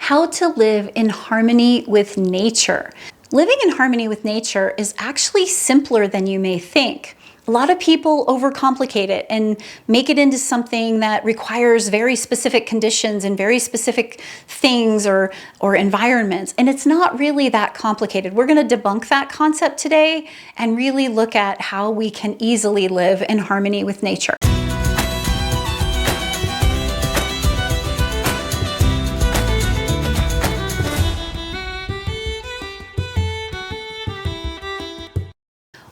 how to live in harmony with nature. Living in harmony with nature is actually simpler than you may think. A lot of people overcomplicate it and make it into something that requires very specific conditions and very specific things or environments. And it's not really that complicated. We're going to debunk that concept today and really look at how we can easily live in harmony with nature.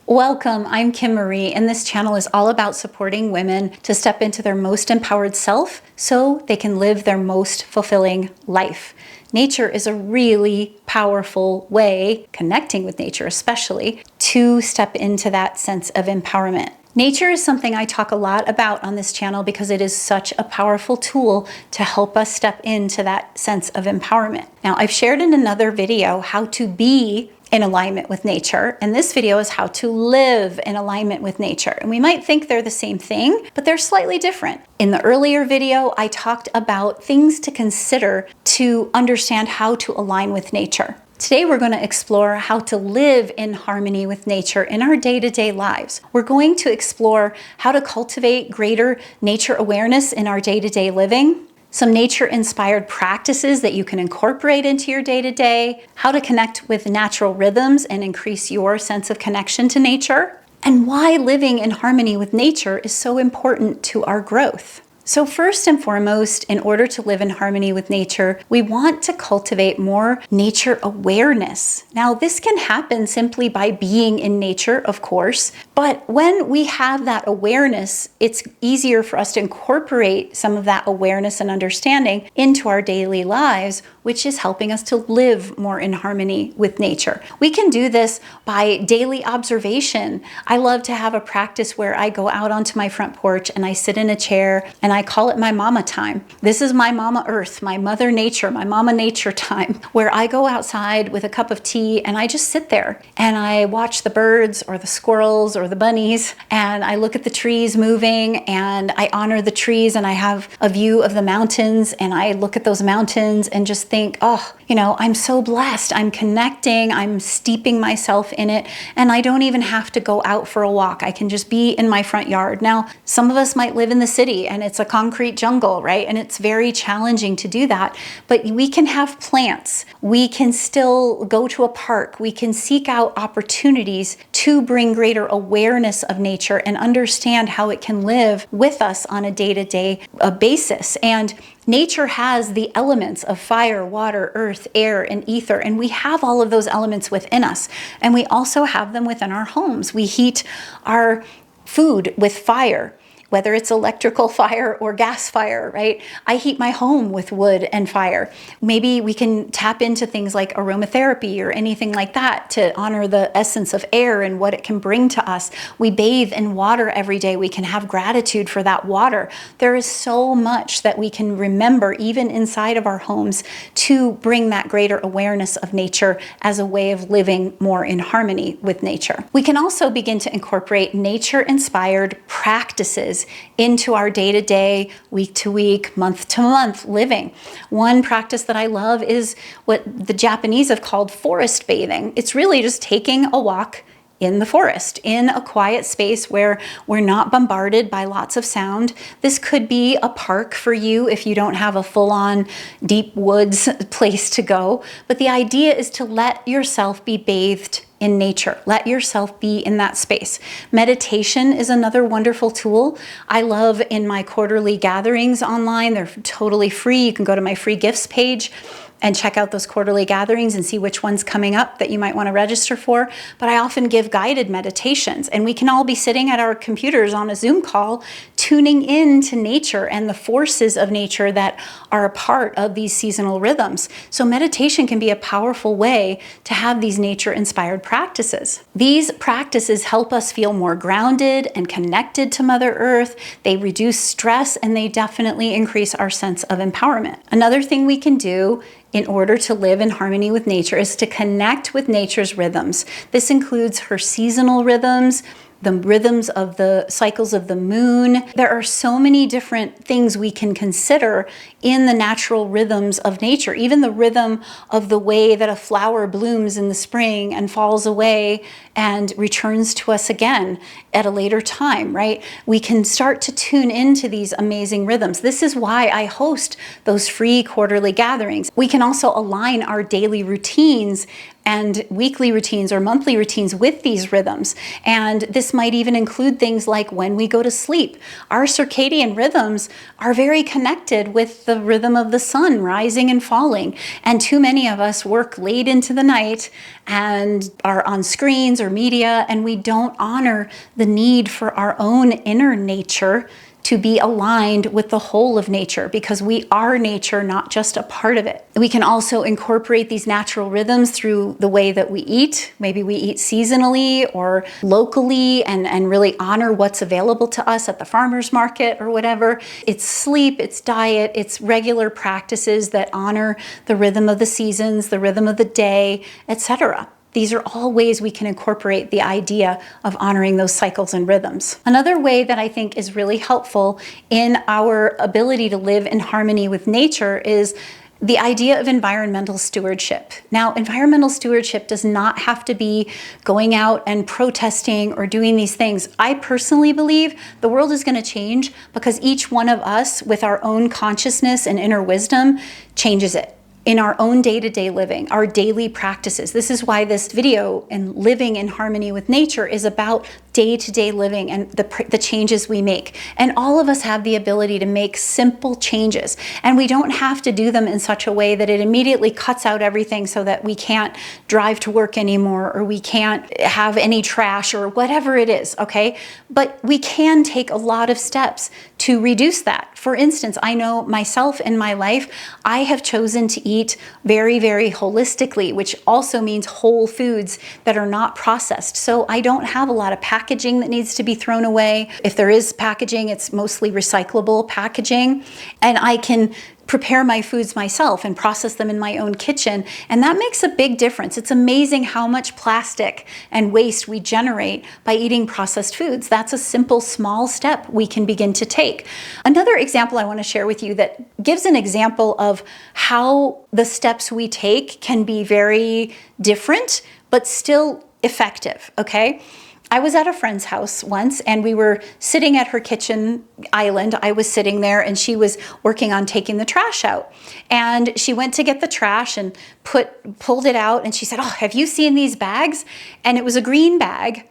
Welcome, I'm Kim Marie, and this channel is all about supporting women to step into their most empowered self so they can live their most fulfilling life. Nature is a really powerful way, connecting with nature especially, to step into that sense of empowerment. Nature is something I talk a lot about on this channel because it is such a powerful tool to help us step into that sense of empowerment. Now, I've shared in another video how to be in alignment with nature, and this video is how to live in alignment with nature. And we might think they're the same thing, but they're slightly different. In the earlier video, I talked about things to consider to understand how to align with nature. Today, we're going to explore how to live in harmony with nature in our day-to-day lives. We're going to explore how to cultivate greater nature awareness in our day-to-day living, some nature-inspired practices that you can incorporate into your day-to-day, how to connect with natural rhythms and increase your sense of connection to nature, and why living in harmony with nature is so important to our growth. So first and foremost, in order to live in harmony with nature, we want to cultivate more nature awareness. Now, this can happen simply by being in nature, of course, but when we have that awareness, it's easier for us to incorporate some of that awareness and understanding into our daily lives, which is helping us to live more in harmony with nature. We can do this by daily observation. I love to have a practice where I go out onto my front porch and I sit in a chair and I call it my mama time. This is my mama earth, my mother nature, my mama nature time, where I go outside with a cup of tea and I just sit there and I watch the birds or the squirrels or the bunnies, and I look at the trees moving and I honor the trees, and I have a view of the mountains and I look at those mountains and just think, oh, I'm so blessed. I'm connecting, I'm steeping myself in it, and I don't even have to go out for a walk. I can just be in my front yard. Now, some of us might live in the city and it's a concrete jungle, right? And it's very challenging to do that, but we can have plants. We can still go to a park. We can seek out opportunities to bring greater awareness of nature and understand how it can live with us on a day-to-day basis. And nature has the elements of fire, water, earth, air, and ether, and we have all of those elements within us. And we also have them within our homes. We heat our food with fire, whether it's electrical fire or gas fire, right? I heat my home with wood and fire. Maybe we can tap into things like aromatherapy or anything like that to honor the essence of air and what it can bring to us. We bathe in water every day. We can have gratitude for that water. There is so much that we can remember even inside of our homes to bring that greater awareness of nature as a way of living more in harmony with nature. We can also begin to incorporate nature-inspired practices into our day-to-day, week-to-week, month-to-month living. One practice that I love is what the Japanese have called forest bathing. It's really just taking a walk in the forest, in a quiet space where we're not bombarded by lots of sound. This could be a park for you if you don't have a full-on deep woods place to go. But the idea is to let yourself be bathed in nature. Let yourself be in that space. Meditation is another wonderful tool. I love in my quarterly gatherings online. They're totally free. You can go to my free gifts page and check out those quarterly gatherings and see which one's coming up that you might want to register for. But I often give guided meditations, and we can all be sitting at our computers on a Zoom call, tuning in to nature and the forces of nature that are a part of these seasonal rhythms. So meditation can be a powerful way to have these nature-inspired practices. These practices help us feel more grounded and connected to Mother Earth. They reduce stress, and they definitely increase our sense of empowerment. Another thing we can do in order to live in harmony with nature is to connect with nature's rhythms. This includes her seasonal rhythms, the rhythms of the cycles of the moon. There are so many different things we can consider in the natural rhythms of nature, even the rhythm of the way that a flower blooms in the spring and falls away and returns to us again at a later time, right? We can start to tune into these amazing rhythms. This is why I host those free quarterly gatherings. We can also align our daily routines and weekly routines or monthly routines with these rhythms. And this might even include things like when we go to sleep. Our circadian rhythms are very connected with the rhythm of the sun rising and falling. And too many of us work late into the night and are on screens or media, and we don't honor the need for our own inner nature to be aligned with the whole of nature, because we are nature, not just a part of it. We can also incorporate these natural rhythms through the way that we eat. Maybe we eat seasonally or locally and really honor what's available to us at the farmer's market or whatever. It's sleep, it's diet, it's regular practices that honor the rhythm of the seasons, the rhythm of the day, etc. These are all ways we can incorporate the idea of honoring those cycles and rhythms. Another way that I think is really helpful in our ability to live in harmony with nature is the idea of environmental stewardship. Now, environmental stewardship does not have to be going out and protesting or doing these things. I personally believe the world is going to change because each one of us, with our own consciousness and inner wisdom, changes it in our own day-to-day living, our daily practices. This is why this video and living in harmony with nature is about day-to-day living and the changes we make. And all of us have the ability to make simple changes. And we don't have to do them in such a way that it immediately cuts out everything so that we can't drive to work anymore or we can't have any trash or whatever it is, okay? But we can take a lot of steps to reduce that. For instance, I know myself in my life, I have chosen to eat very, very holistically, which also means whole foods that are not processed. So I don't have a lot of packaging that needs to be thrown away. If there is packaging, it's mostly recyclable packaging. And I can prepare my foods myself and process them in my own kitchen. And that makes a big difference. It's amazing how much plastic and waste we generate by eating processed foods. That's a simple, small step we can begin to take. Another example I want to share with you that gives an example of how the steps we take can be very different, but still effective, okay? I was at a friend's house once and we were sitting at her kitchen island. I was sitting there and she was working on taking the trash out. And she went to get the trash and pulled it out and she said, "Oh, have you seen these bags?" And it was a green bag.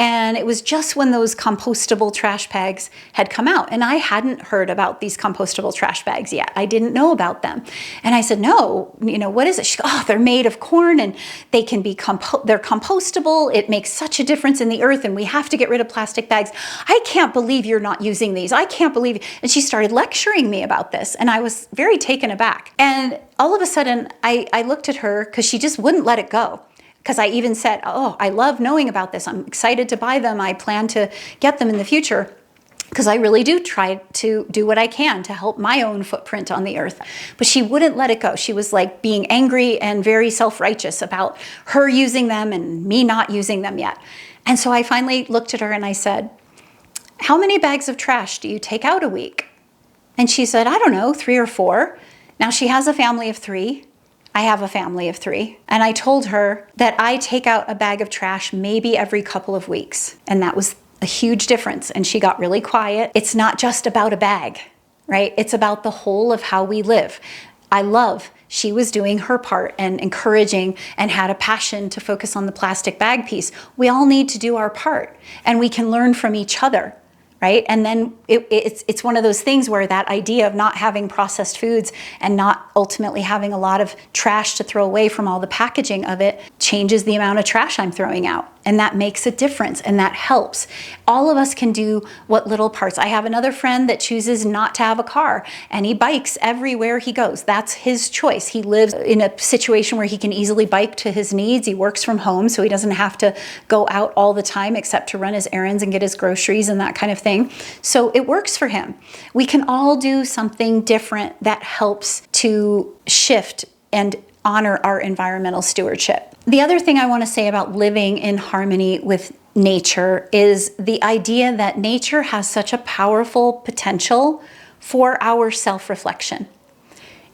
And it was just when those compostable trash bags had come out. And I hadn't heard about these compostable trash bags yet. I didn't know about them. And I said, "No, what is it?" She goes, "Oh, they're made of corn and they can be they're compostable. It makes such a difference in the earth and we have to get rid of plastic bags. I can't believe you're not using these. I can't believe it." And she started lecturing me about this. And I was very taken aback. And all of a sudden, I looked at her because she just wouldn't let it go. Because I even said, "Oh, I love knowing about this. I'm excited to buy them. I plan to get them in the future." Because I really do try to do what I can to help my own footprint on the earth. But she wouldn't let it go. She was like being angry and very self-righteous about her using them and me not using them yet. And so I finally looked at her and I said, "How many bags of trash do you take out a week?" And she said, "I don't know, 3 or 4. Now she has a family of 3. I have a family of 3. And I told her that I take out a bag of trash maybe every couple of weeks. And that was a huge difference. And she got really quiet. It's not just about a bag, right? It's about the whole of how we live. I love she was doing her part and encouraging and had a passion to focus on the plastic bag piece. We all need to do our part and we can learn from each other. Right? And then it's one of those things where that idea of not having processed foods and not ultimately having a lot of trash to throw away from all the packaging of it changes the amount of trash I'm throwing out. And that makes a difference and that helps. All of us can do what little parts. I have another friend that chooses not to have a car and he bikes everywhere he goes. That's his choice. He lives in a situation where he can easily bike to his needs. He works from home, so he doesn't have to go out all the time except to run his errands and get his groceries and that kind of thing. So it works for him. We can all do something different that helps to shift and honor our environmental stewardship. The other thing I want to say about living in harmony with nature is the idea that nature has such a powerful potential for our self-reflection.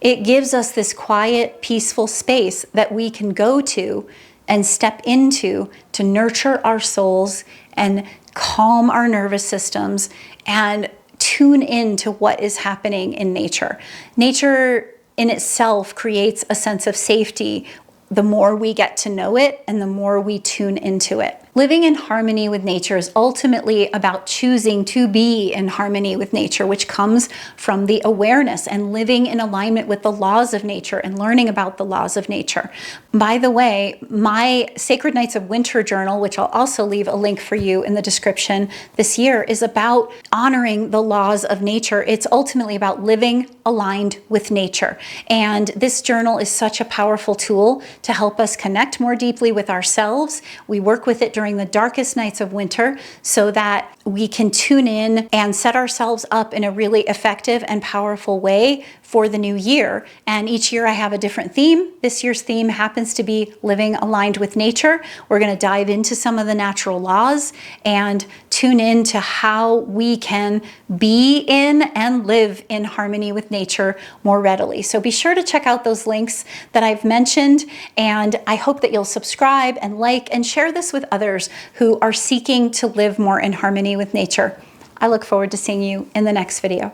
It gives us this quiet, peaceful space that we can go to and step into to nurture our souls and calm our nervous systems and tune into what is happening in nature. Nature in itself creates a sense of safety the more we get to know it and the more we tune into it. Living in harmony with nature is ultimately about choosing to be in harmony with nature, which comes from the awareness and living in alignment with the laws of nature and learning about the laws of nature. By the way, my Sacred Nights of Winter journal, which I'll also leave a link for you in the description this year, is about honoring the laws of nature. It's ultimately about living aligned with nature. And this journal is such a powerful tool to help us connect more deeply with ourselves. We work with it during the darkest nights of winter so that we can tune in and set ourselves up in a really effective and powerful way for the new year. And each year I have a different theme. This year's theme happens to be living aligned with nature. We're going to dive into some of the natural laws and tune in to how we can be in and live in harmony with nature more readily. So be sure to check out those links that I've mentioned, and I hope that you'll subscribe and like and share this with others who are seeking to live more in harmony with nature. I look forward to seeing you in the next video.